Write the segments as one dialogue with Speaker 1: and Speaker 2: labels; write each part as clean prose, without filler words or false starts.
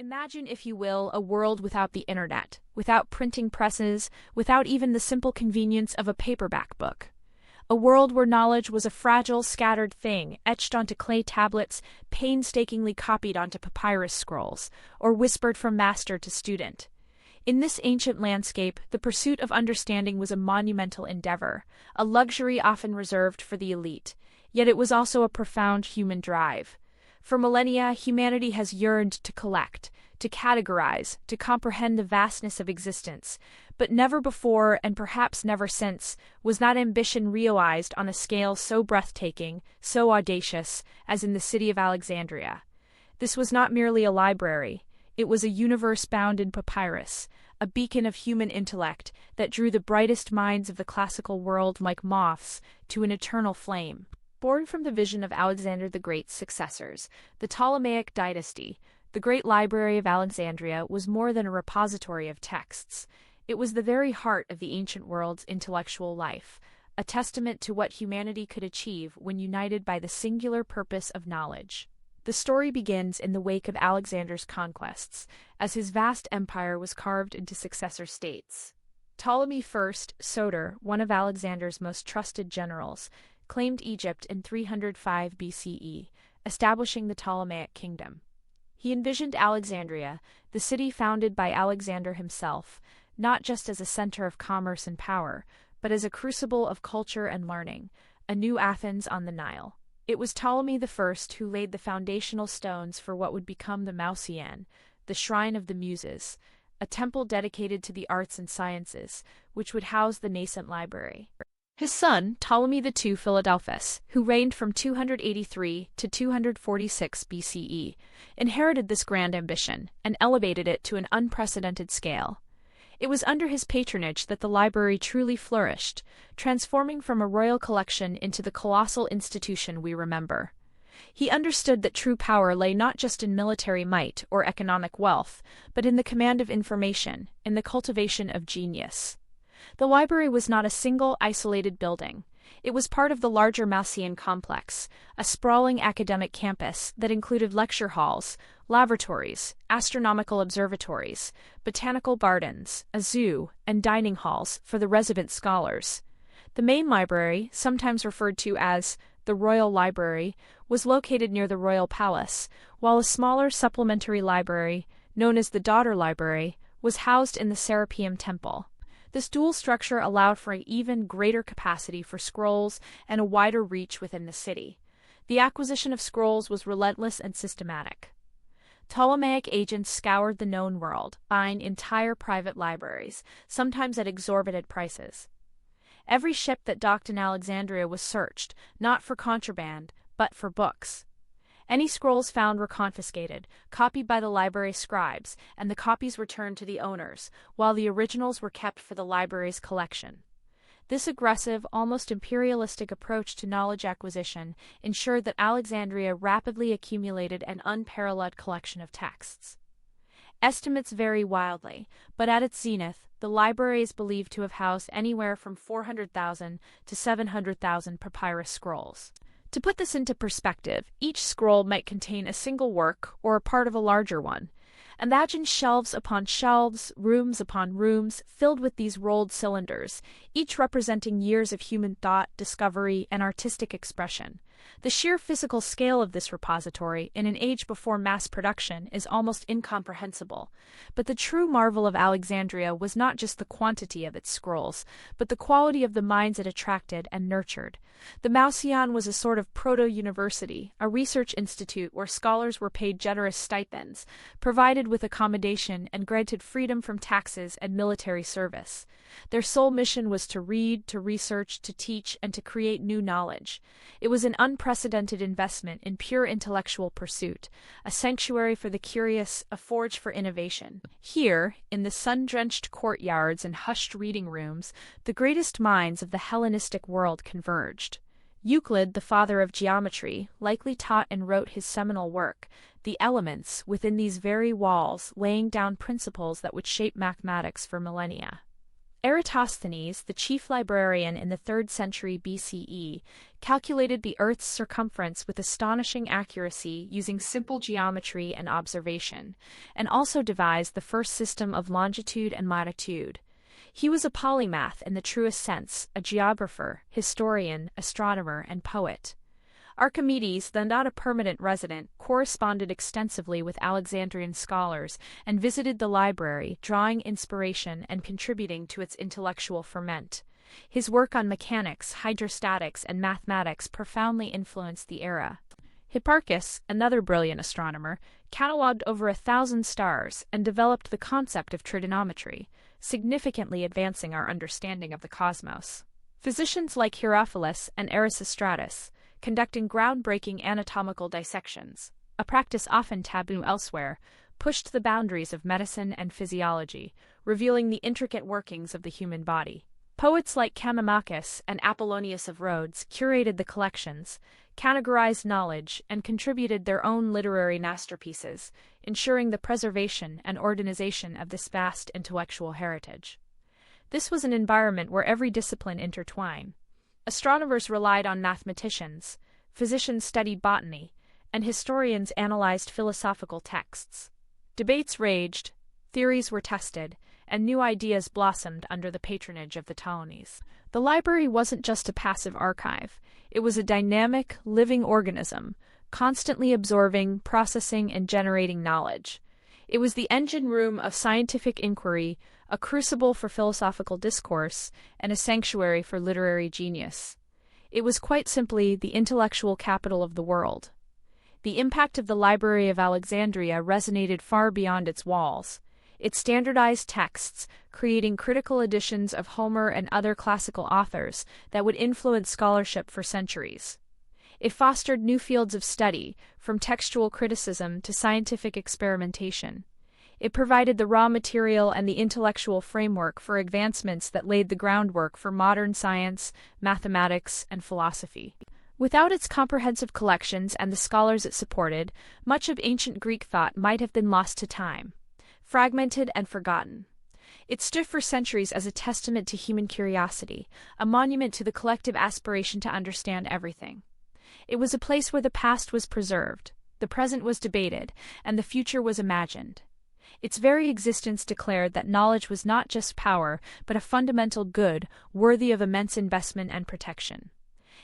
Speaker 1: Imagine, if you will, a world without the internet, without printing presses, without even the simple convenience of a paperback book. A world where knowledge was a fragile, scattered thing, etched onto clay tablets, painstakingly copied onto papyrus scrolls, or whispered from master to student. In this ancient landscape, the pursuit of understanding was a monumental endeavor, a luxury often reserved for the elite, yet it was also a profound human drive. For millennia, humanity has yearned to collect, to categorize, to comprehend the vastness of existence, but never before, and perhaps never since, was that ambition realized on a scale so breathtaking, so audacious, as in the city of Alexandria. This was not merely a library, it was a universe bound in papyrus, a beacon of human intellect that drew the brightest minds of the classical world like moths to an eternal flame. Born from the vision of Alexander the Great's successors, the Ptolemaic dynasty, the Great Library of Alexandria was more than a repository of texts. It was the very heart of the ancient world's intellectual life, a testament to what humanity could achieve when united by the singular purpose of knowledge. The story begins in the wake of Alexander's conquests, as his vast empire was carved into successor states. Ptolemy I Soter, one of Alexander's most trusted generals, claimed Egypt in 305 BCE, establishing the Ptolemaic kingdom. He envisioned Alexandria, the city founded by Alexander himself, not just as a center of commerce and power, but as a crucible of culture and learning, a new Athens on the Nile. It was Ptolemy I who laid the foundational stones for what would become the Mausoleum, the Shrine of the Muses, a temple dedicated to the arts and sciences, which would house the nascent library. His son, Ptolemy II Philadelphus, who reigned from 283 to 246 BCE, inherited this grand ambition and elevated it to an unprecedented scale. It was under his patronage that the library truly flourished, transforming from a royal collection into the colossal institution we remember. He understood that true power lay not just in military might or economic wealth, but in the command of information, in the cultivation of genius. The library was not a single, isolated building. It was part of the larger Mausoleum complex, a sprawling academic campus that included lecture halls, laboratories, astronomical observatories, botanical gardens, a zoo, and dining halls for the resident scholars. The main library, sometimes referred to as the Royal Library, was located near the Royal Palace, while a smaller supplementary library, known as the Daughter Library, was housed in the Serapeum Temple. This dual structure allowed for an even greater capacity for scrolls and a wider reach within the city. The acquisition of scrolls was relentless and systematic. Ptolemaic agents scoured the known world, buying entire private libraries, sometimes at exorbitant prices. Every ship that docked in Alexandria was searched, not for contraband, but for books. Any scrolls found were confiscated, copied by the library scribes, and the copies returned to the owners, while the originals were kept for the library's collection. This aggressive, almost imperialistic approach to knowledge acquisition ensured that Alexandria rapidly accumulated an unparalleled collection of texts. Estimates vary wildly, but at its zenith, the library is believed to have housed anywhere from 400,000 to 700,000 papyrus scrolls. To put this into perspective, each scroll might contain a single work or a part of a larger one. Imagine shelves upon shelves, rooms upon rooms, filled with these rolled cylinders, each representing years of human thought, discovery, and artistic expression. The sheer physical scale of this repository, in an age before mass production, is almost incomprehensible. But the true marvel of Alexandria was not just the quantity of its scrolls, but the quality of the minds it attracted and nurtured. The Mausoleum was a sort of proto-university, a research institute where scholars were paid generous stipends, provided with accommodation, and granted freedom from taxes and military service. Their sole mission was to read, to research, to teach, and to create new knowledge. It was an unprecedented investment in pure intellectual pursuit, a sanctuary for the curious, a forge for innovation. Here, in the sun-drenched courtyards and hushed reading rooms, the greatest minds of the Hellenistic world converged. Euclid, the father of geometry, likely taught and wrote his seminal work, The Elements, within these very walls, laying down principles that would shape mathematics for millennia. Eratosthenes, the chief librarian in the 3rd century BCE, calculated the Earth's circumference with astonishing accuracy using simple geometry and observation, and also devised the first system of longitude and latitude. He was a polymath in the truest sense, a geographer, historian, astronomer, and poet. Archimedes, though not a permanent resident, corresponded extensively with Alexandrian scholars and visited the library, drawing inspiration and contributing to its intellectual ferment. His work on mechanics, hydrostatics, and mathematics profoundly influenced the era. Hipparchus, another brilliant astronomer, catalogued over 1,000 stars and developed the concept of trigonometry, significantly advancing our understanding of the cosmos. Physicians like Herophilus and Erasistratus, conducting groundbreaking anatomical dissections, a practice often taboo elsewhere, pushed the boundaries of medicine and physiology, revealing the intricate workings of the human body. Poets like Callimachus and Apollonius of Rhodes curated the collections, categorized knowledge, and contributed their own literary masterpieces, ensuring the preservation and organization of this vast intellectual heritage. This was an environment where every discipline intertwined. Astronomers relied on mathematicians, physicians studied botany, and historians analyzed philosophical texts. Debates raged, theories were tested, and new ideas blossomed under the patronage of the Ptolemies. The library wasn't just a passive archive, it was a dynamic, living organism, constantly absorbing, processing, and generating knowledge. It was the engine room of scientific inquiry, a crucible for philosophical discourse, and a sanctuary for literary genius. It was quite simply the intellectual capital of the world. The impact of the Library of Alexandria resonated far beyond its walls. It standardized texts, creating critical editions of Homer and other classical authors that would influence scholarship for centuries. It fostered new fields of study, from textual criticism to scientific experimentation. It provided the raw material and the intellectual framework for advancements that laid the groundwork for modern science, mathematics, and philosophy. Without its comprehensive collections and the scholars it supported, much of ancient Greek thought might have been lost to time, fragmented and forgotten. It stood for centuries as a testament to human curiosity, a monument to the collective aspiration to understand everything. It was a place where the past was preserved, the present was debated, and the future was imagined. Its very existence declared that knowledge was not just power, but a fundamental good, worthy of immense investment and protection.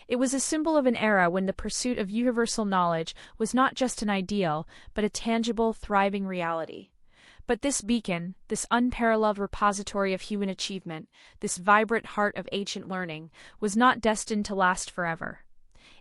Speaker 1: It was a symbol of an era when the pursuit of universal knowledge was not just an ideal, but a tangible, thriving reality. But this beacon, this unparalleled repository of human achievement, this vibrant heart of ancient learning, was not destined to last forever.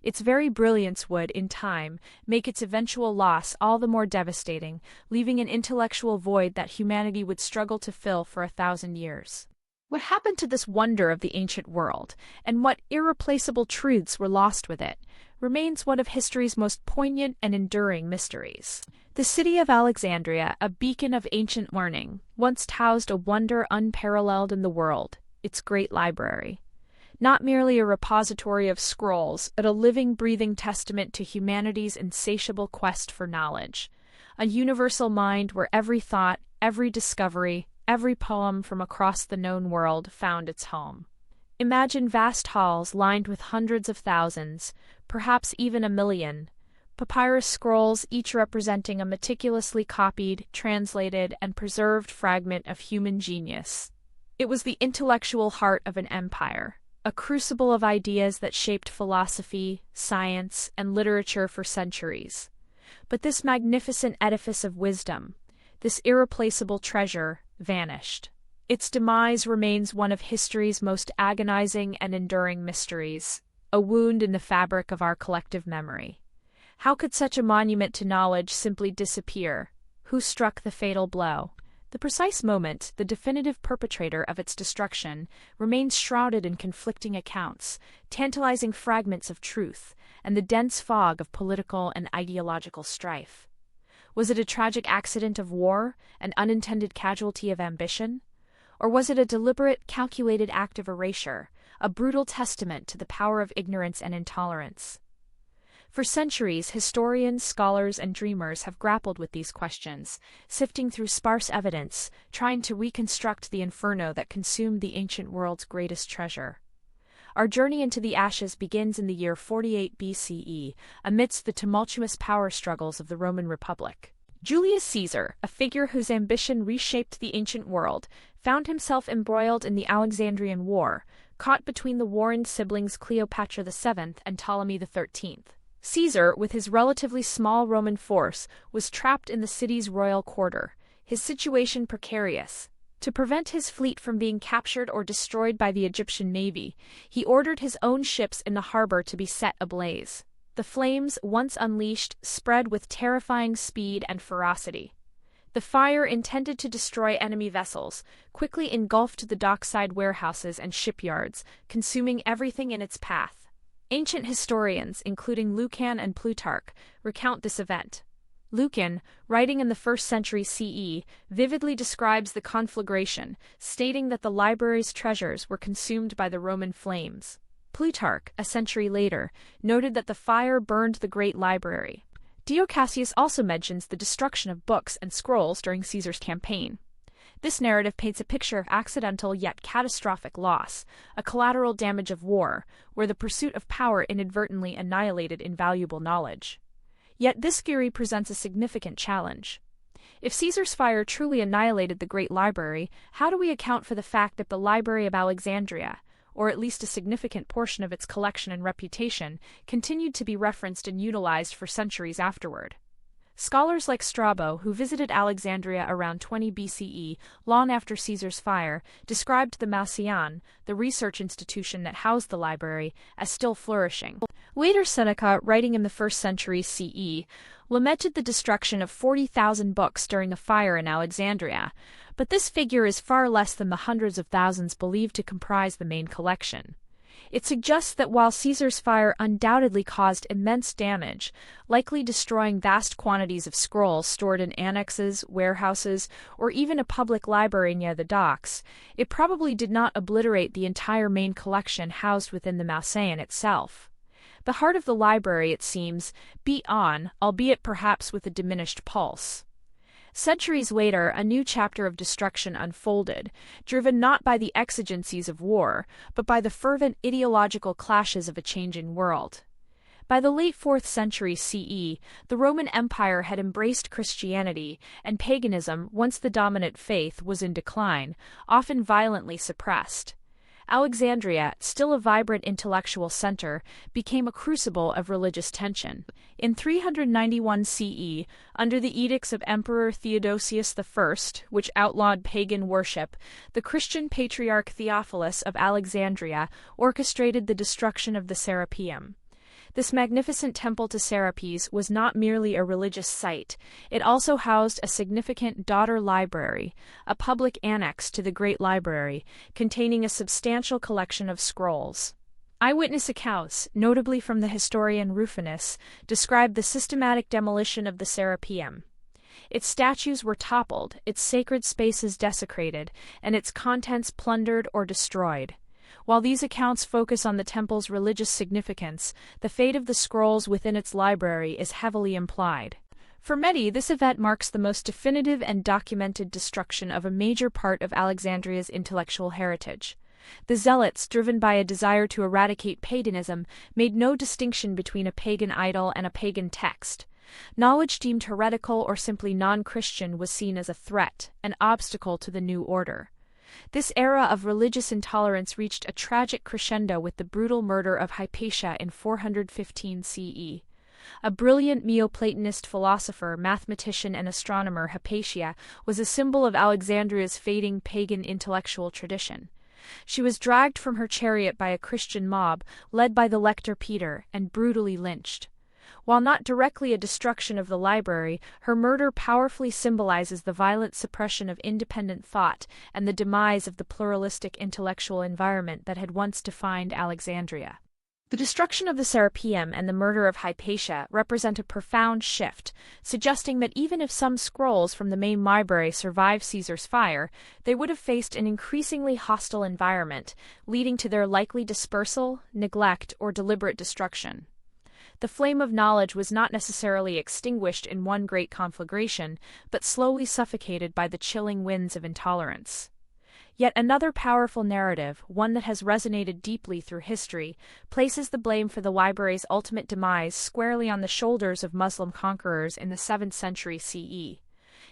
Speaker 1: Its very brilliance would, in time, make its eventual loss all the more devastating, leaving an intellectual void that humanity would struggle to fill for 1,000 years. What happened to this wonder of the ancient world, and what irreplaceable truths were lost with it, remains one of history's most poignant and enduring mysteries. The city of Alexandria, a beacon of ancient learning, once housed a wonder unparalleled in the world, its great library. Not merely a repository of scrolls, but a living, breathing testament to humanity's insatiable quest for knowledge. A universal mind where every thought, every discovery, every poem from across the known world found its home. Imagine vast halls lined with hundreds of thousands, perhaps even 1 million, papyrus scrolls each representing a meticulously copied, translated, and preserved fragment of human genius. It was the intellectual heart of an empire, a crucible of ideas that shaped philosophy, science, and literature for centuries. But this magnificent edifice of wisdom, this irreplaceable treasure, vanished. Its demise remains one of history's most agonizing and enduring mysteries, a wound in the fabric of our collective memory. How could such a monument to knowledge simply disappear? Who struck the fatal blow? The precise moment, the definitive perpetrator of its destruction, remains shrouded in conflicting accounts, tantalizing fragments of truth, and the dense fog of political and ideological strife. Was it a tragic accident of war, an unintended casualty of ambition? Or was it a deliberate, calculated act of erasure, a brutal testament to the power of ignorance and intolerance? For centuries, historians, scholars, and dreamers have grappled with these questions, sifting through sparse evidence, trying to reconstruct the inferno that consumed the ancient world's greatest treasure. Our journey into the ashes begins in the year 48 BCE, amidst the tumultuous power struggles of the Roman Republic. Julius Caesar, a figure whose ambition reshaped the ancient world, found himself embroiled in the Alexandrian War, caught between the warring siblings Cleopatra VII and Ptolemy XIII. Caesar, with his relatively small Roman force, was trapped in the city's royal quarter, his situation precarious. To prevent his fleet from being captured or destroyed by the Egyptian navy, he ordered his own ships in the harbor to be set ablaze. The flames, once unleashed, spread with terrifying speed and ferocity. The fire, intended to destroy enemy vessels, quickly engulfed the dockside warehouses and shipyards, consuming everything in its path. Ancient historians, including Lucan and Plutarch, recount this event. Lucan, writing in the 1st century CE, vividly describes the conflagration, stating that the library's treasures were consumed by the Roman flames. Plutarch, a century later, noted that the fire burned the great library. Dio Cassius also mentions the destruction of books and scrolls during Caesar's campaign. This narrative paints a picture of accidental yet catastrophic loss, a collateral damage of war, where the pursuit of power inadvertently annihilated invaluable knowledge. Yet this theory presents a significant challenge. If Caesar's fire truly annihilated the great library, how do we account for the fact that the Library of Alexandria, or at least a significant portion of its collection and reputation, continued to be referenced and utilized for centuries afterward? Scholars like Strabo, who visited Alexandria around 20 BCE, long after Caesar's fire, described the Maceon, the research institution that housed the library, as still flourishing. Later Seneca, writing in the 1st century CE, lamented the destruction of 40,000 books during a fire in Alexandria, but this figure is far less than the hundreds of thousands believed to comprise the main collection. It suggests that while Caesar's fire undoubtedly caused immense damage, likely destroying vast quantities of scrolls stored in annexes, warehouses, or even a public library near the docks, it probably did not obliterate the entire main collection housed within the Maceon itself. The heart of the library, it seems, beat on, albeit perhaps with a diminished pulse. Centuries later, a new chapter of destruction unfolded, driven not by the exigencies of war, but by the fervent ideological clashes of a changing world. By the late 4th century CE, the Roman Empire had embraced Christianity, and paganism, once the dominant faith, was in decline, often violently suppressed. Alexandria, still a vibrant intellectual center, became a crucible of religious tension. In 391 CE, under the edicts of Emperor Theodosius I, which outlawed pagan worship, the Christian patriarch Theophilus of Alexandria orchestrated the destruction of the Serapeum. This magnificent temple to Serapis was not merely a religious site, it also housed a significant daughter library, a public annex to the Great Library, containing a substantial collection of scrolls. Eyewitness accounts, notably from the historian Rufinus, describe the systematic demolition of the Serapeum. Its statues were toppled, its sacred spaces desecrated, and its contents plundered or destroyed. While these accounts focus on the temple's religious significance, the fate of the scrolls within its library is heavily implied. For many, this event marks the most definitive and documented destruction of a major part of Alexandria's intellectual heritage. The Zealots, driven by a desire to eradicate paganism, made no distinction between a pagan idol and a pagan text. Knowledge deemed heretical or simply non-Christian was seen as a threat, an obstacle to the new order. This era of religious intolerance reached a tragic crescendo with the brutal murder of Hypatia in 415 CE. A brilliant Neoplatonist philosopher, mathematician, and astronomer, Hypatia was a symbol of Alexandria's fading pagan intellectual tradition. She was dragged from her chariot by a Christian mob, led by the lector Peter, and brutally lynched. While not directly a destruction of the library, her murder powerfully symbolizes the violent suppression of independent thought and the demise of the pluralistic intellectual environment that had once defined Alexandria. The destruction of the Serapeum and the murder of Hypatia represent a profound shift, suggesting that even if some scrolls from the main library survived Caesar's fire, they would have faced an increasingly hostile environment, leading to their likely dispersal, neglect, or deliberate destruction. The flame of knowledge was not necessarily extinguished in one great conflagration, but slowly suffocated by the chilling winds of intolerance. Yet another powerful narrative, one that has resonated deeply through history, places the blame for the library's ultimate demise squarely on the shoulders of Muslim conquerors in the 7th century CE.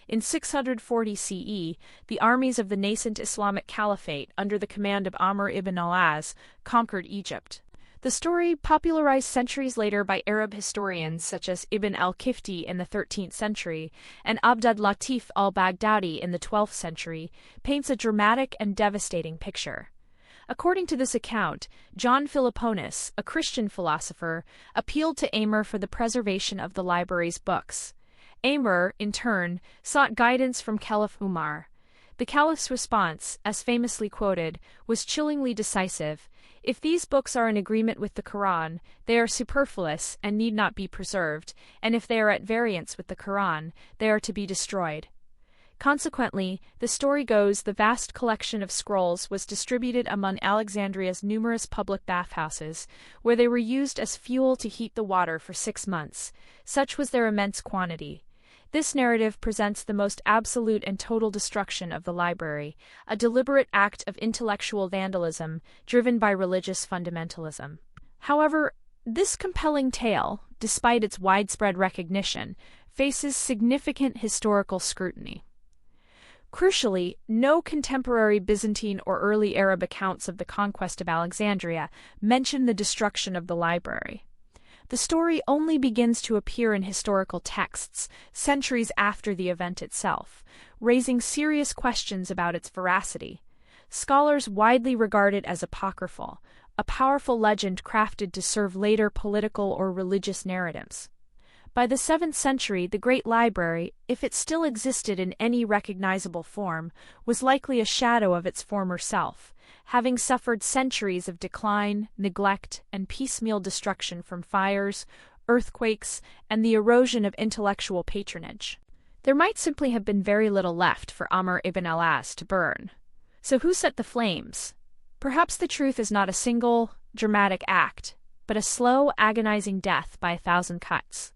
Speaker 1: In 640 CE, the armies of the nascent Islamic Caliphate, under the command of Amr ibn al-As, conquered Egypt. The story, popularized centuries later by Arab historians such as Ibn al-Kifti in the 13th century and Abd al-Latif al-Baghdadi in the 12th century, paints a dramatic and devastating picture. According to this account, John Philoponus, a Christian philosopher, appealed to Amr for the preservation of the library's books. Amr, in turn, sought guidance from Caliph Umar. The caliph's response, as famously quoted, was chillingly decisive. If these books are in agreement with the Quran, they are superfluous and need not be preserved, and if they are at variance with the Quran, they are to be destroyed. Consequently, the story goes, the vast collection of scrolls was distributed among Alexandria's numerous public bathhouses, where they were used as fuel to heat the water for 6 months. Such was their immense quantity. This narrative presents the most absolute and total destruction of the library, a deliberate act of intellectual vandalism driven by religious fundamentalism. However, this compelling tale, despite its widespread recognition, faces significant historical scrutiny. Crucially, no contemporary Byzantine or early Arab accounts of the conquest of Alexandria mention the destruction of the library. The story only begins to appear in historical texts centuries after the event itself, raising serious questions about its veracity. Scholars widely regard it as apocryphal, a powerful legend crafted to serve later political or religious narratives. By the 7th century, the Great Library, if it still existed in any recognizable form, was likely a shadow of its former self, having suffered centuries of decline, neglect, and piecemeal destruction from fires, earthquakes, and the erosion of intellectual patronage. There might simply have been very little left for Amr ibn al-As to burn. So who set the flames? Perhaps the truth is not a single, dramatic act, but a slow, agonizing death by 1,000 cuts.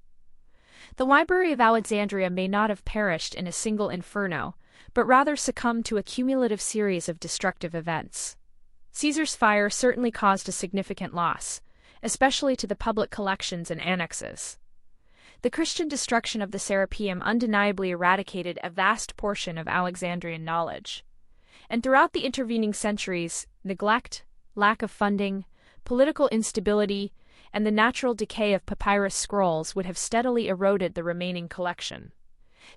Speaker 1: The Library of Alexandria may not have perished in a single inferno, but rather succumbed to a cumulative series of destructive events. Caesar's fire certainly caused a significant loss, especially to the public collections and annexes. The Christian destruction of the Serapeum undeniably eradicated a vast portion of Alexandrian knowledge. And throughout the intervening centuries, neglect, lack of funding, political instability, and the natural decay of papyrus scrolls would have steadily eroded the remaining collection.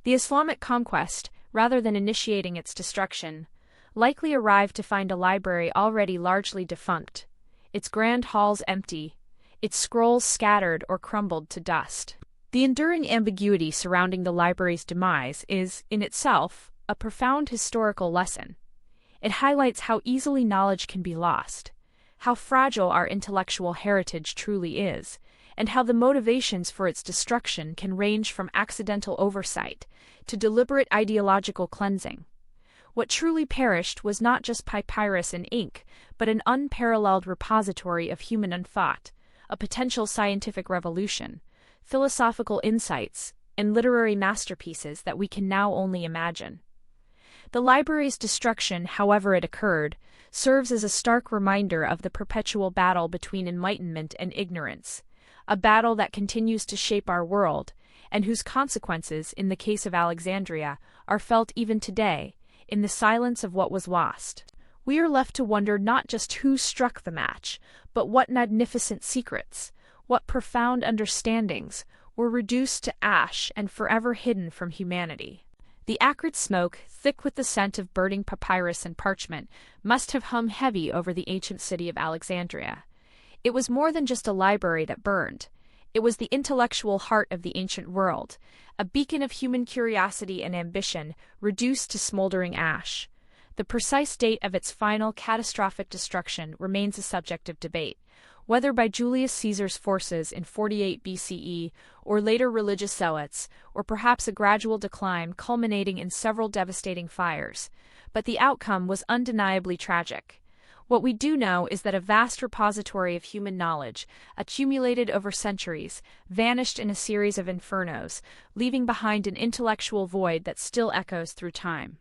Speaker 1: The Islamic conquest, rather than initiating its destruction, likely arrived to find a library already largely defunct, its grand halls empty, its scrolls scattered or crumbled to dust. The enduring ambiguity surrounding the library's demise is, in itself, a profound historical lesson. It highlights how easily knowledge can be lost, how fragile our intellectual heritage truly is, and how the motivations for its destruction can range from accidental oversight to deliberate ideological cleansing. What truly perished was not just papyrus and ink, but an unparalleled repository of human unthought, a potential scientific revolution, philosophical insights, and literary masterpieces that we can now only imagine. The library's destruction, however it occurred, serves as a stark reminder of the perpetual battle between enlightenment and ignorance, a battle that continues to shape our world, and whose consequences, in the case of Alexandria, are felt even today, in the silence of what was lost. We are left to wonder not just who struck the match, but what magnificent secrets, what profound understandings, were reduced to ash and forever hidden from humanity. The acrid smoke, thick with the scent of burning papyrus and parchment, must have hung heavy over the ancient city of Alexandria. It was more than just a library that burned. It was the intellectual heart of the ancient world, a beacon of human curiosity and ambition reduced to smoldering ash. The precise date of its final catastrophic destruction remains a subject of debate, whether by Julius Caesar's forces in 48 BCE or later religious zealots, or perhaps a gradual decline culminating in several devastating fires. But the outcome was undeniably tragic. What we do know is that a vast repository of human knowledge, accumulated over centuries, vanished in a series of infernos, leaving behind an intellectual void that still echoes through time.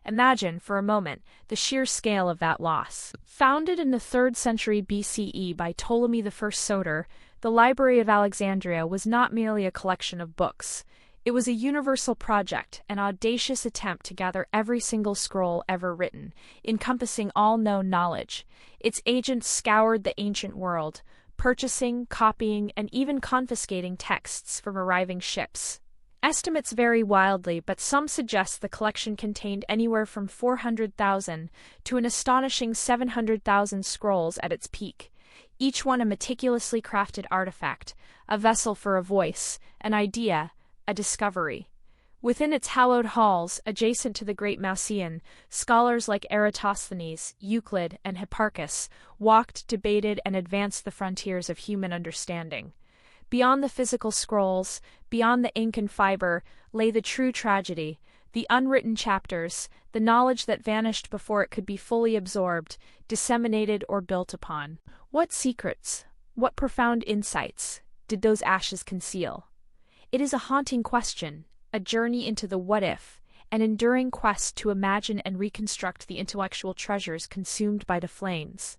Speaker 1: Imagine, for a moment, the sheer scale of that loss. Founded in the 3rd century BCE by Ptolemy I Soter, the Library of Alexandria was not merely a collection of books. It was a universal project, an audacious attempt to gather every single scroll ever written, encompassing all known knowledge. Its agents scoured the ancient world, purchasing, copying, and even confiscating texts from arriving ships. Estimates vary wildly, but some suggest the collection contained anywhere from 400,000 to an astonishing 700,000 scrolls at its peak, each one a meticulously crafted artifact, a vessel for a voice, an idea, a discovery. Within its hallowed halls, adjacent to the great Mauseon, scholars like Eratosthenes, Euclid, and Hipparchus walked, debated, and advanced the frontiers of human understanding. Beyond the physical scrolls, beyond the ink and fiber, lay the true tragedy, the unwritten chapters, the knowledge that vanished before it could be fully absorbed, disseminated, or built upon. What secrets, what profound insights, did those ashes conceal? It is a haunting question, a journey into the what-if, an enduring quest to imagine and reconstruct the intellectual treasures consumed by the flames.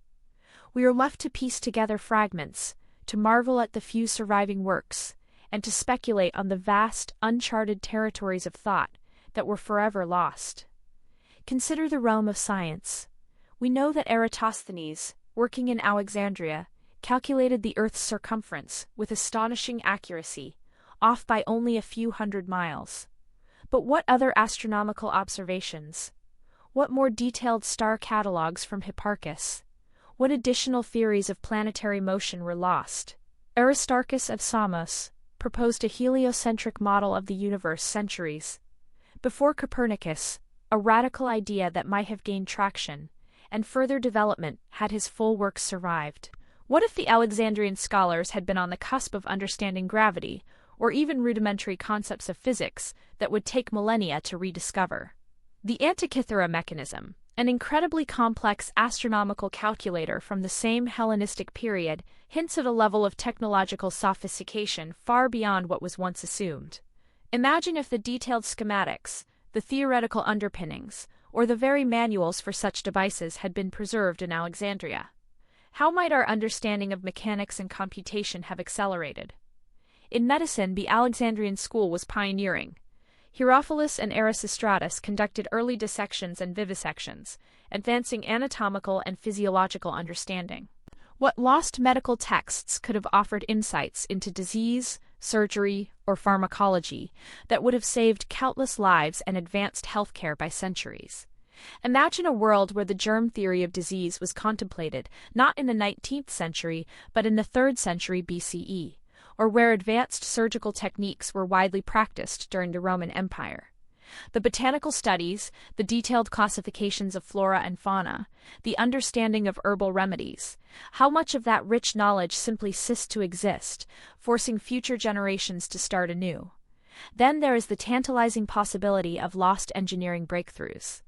Speaker 1: We are left to piece together fragments, to marvel at the few surviving works, and to speculate on the vast, uncharted territories of thought that were forever lost. Consider the realm of science. We know that Eratosthenes, working in Alexandria, calculated the Earth's circumference with astonishing accuracy, off by only a few hundred miles. But what other astronomical observations? What more detailed star catalogues from Hipparchus? What additional theories of planetary motion were lost? Aristarchus of Samos proposed a heliocentric model of the universe centuries before Copernicus, a radical idea that might have gained traction, and further development had his full works survived. What if the Alexandrian scholars had been on the cusp of understanding gravity, or even rudimentary concepts of physics that would take millennia to rediscover? The Antikythera mechanism, an incredibly complex astronomical calculator from the same Hellenistic period, hints at a level of technological sophistication far beyond what was once assumed. Imagine if the detailed schematics, the theoretical underpinnings, or the very manuals for such devices had been preserved in Alexandria. How might our understanding of mechanics and computation have accelerated? In medicine, the Alexandrian school was pioneering. Herophilus and Erasistratus conducted early dissections and vivisections, advancing anatomical and physiological understanding. What lost medical texts could have offered insights into disease, surgery, or pharmacology that would have saved countless lives and advanced healthcare by centuries? Imagine a world where the germ theory of disease was contemplated not in the 19th century, but in the 3rd century BCE. Or where advanced surgical techniques were widely practiced during the Roman Empire. The botanical studies, the detailed classifications of flora and fauna, the understanding of herbal remedies, how much of that rich knowledge simply ceased to exist, forcing future generations to start anew? Then there is the tantalizing possibility of lost engineering breakthroughs.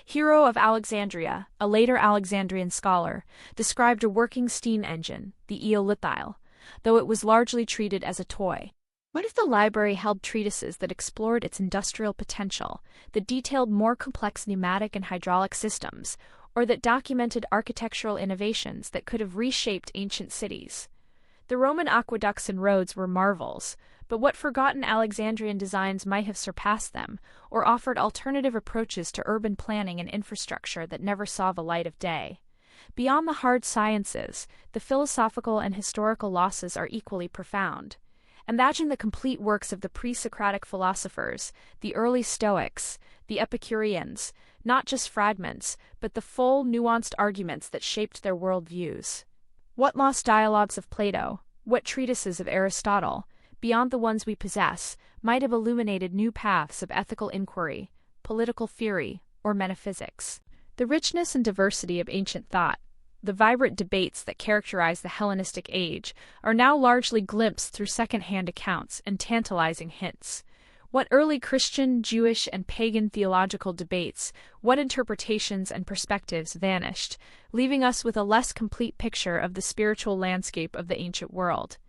Speaker 1: Hero of Alexandria, a later Alexandrian scholar, described a working steam engine, the eolithyle, though it was largely treated as a toy. What if the library held treatises that explored its industrial potential, that detailed more complex pneumatic and hydraulic systems, or that documented architectural innovations that could have reshaped ancient cities? The Roman aqueducts and roads were marvels, but what forgotten Alexandrian designs might have surpassed them, or offered alternative approaches to urban planning and infrastructure that never saw the light of day? Beyond the hard sciences, the philosophical and historical losses are equally profound. Imagine the complete works of the pre-Socratic philosophers, the early Stoics, the Epicureans, not just fragments, but the full, nuanced arguments that shaped their worldviews. What lost dialogues of Plato, what treatises of Aristotle, beyond the ones we possess, might have illuminated new paths of ethical inquiry, political theory, or metaphysics? The richness and diversity of ancient thought, the vibrant debates that characterize the Hellenistic age, are now largely glimpsed through second-hand accounts and tantalizing hints. What early Christian, Jewish, and pagan theological debates, what interpretations and perspectives vanished, leaving us with a less complete picture of the spiritual landscape of the ancient world.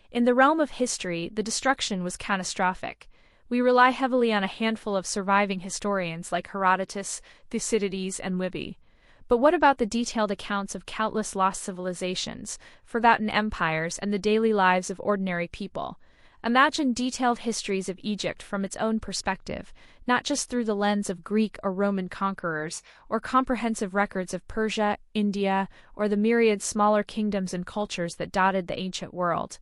Speaker 1: In the realm of history, the destruction was catastrophic. We rely heavily on a handful of surviving historians like Herodotus, Thucydides, and Livy. But what about the detailed accounts of countless lost civilizations, forgotten empires, and the daily lives of ordinary people? Imagine detailed histories of Egypt from its own perspective, not just through the lens of Greek or Roman conquerors, or comprehensive records of Persia, India, or the myriad smaller kingdoms and cultures that dotted the ancient world.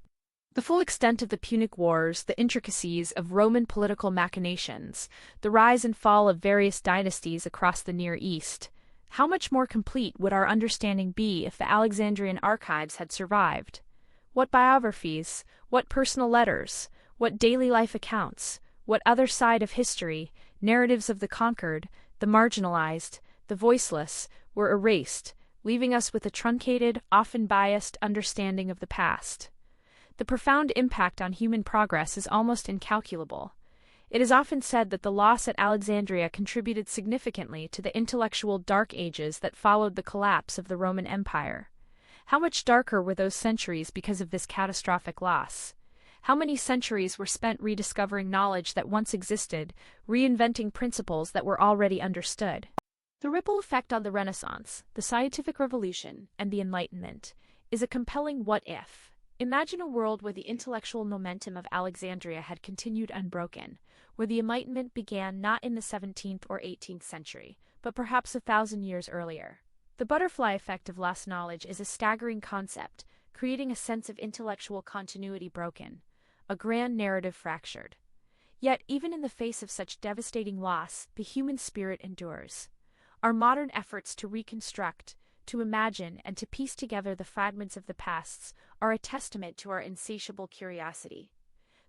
Speaker 1: The full extent of the Punic Wars, the intricacies of Roman political machinations, the rise and fall of various dynasties across the Near East. How much more complete would our understanding be if the Alexandrian archives had survived? What biographies, what personal letters, what daily life accounts, what other side of history, narratives of the conquered, the marginalized, the voiceless, were erased, leaving us with a truncated, often biased understanding of the past. The profound impact on human progress is almost incalculable. It is often said that the loss at Alexandria contributed significantly to the intellectual dark ages that followed the collapse of the Roman Empire. How much darker were those centuries because of this catastrophic loss? How many centuries were spent rediscovering knowledge that once existed, reinventing principles that were already understood? The ripple effect on the Renaissance, the scientific revolution, and the Enlightenment is a compelling what-if. Imagine a world where the intellectual momentum of Alexandria had continued unbroken, where the Enlightenment began not in the 17th or 18th century, but perhaps 1,000 years earlier. The butterfly effect of lost knowledge is a staggering concept, creating a sense of intellectual continuity broken, a grand narrative fractured. Yet, even in the face of such devastating loss, the human spirit endures. Our modern efforts to reconstruct, to imagine, and to piece together the fragments of the past are a testament to our insatiable curiosity.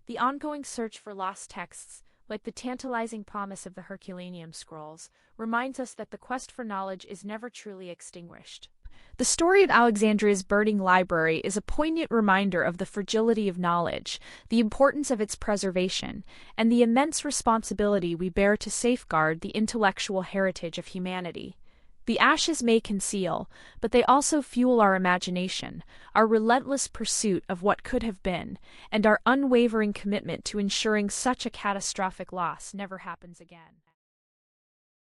Speaker 1: The ongoing search for lost texts, like the tantalizing promise of the Herculaneum scrolls, reminds us that the quest for knowledge is never truly extinguished. The story of Alexandria's burning library is a poignant reminder of the fragility of knowledge, the importance of its preservation, and the immense responsibility we bear to safeguard the intellectual heritage of humanity. The ashes may conceal, but they also fuel our imagination, our relentless pursuit of what could have been, and our unwavering commitment to ensuring such a catastrophic loss never happens again.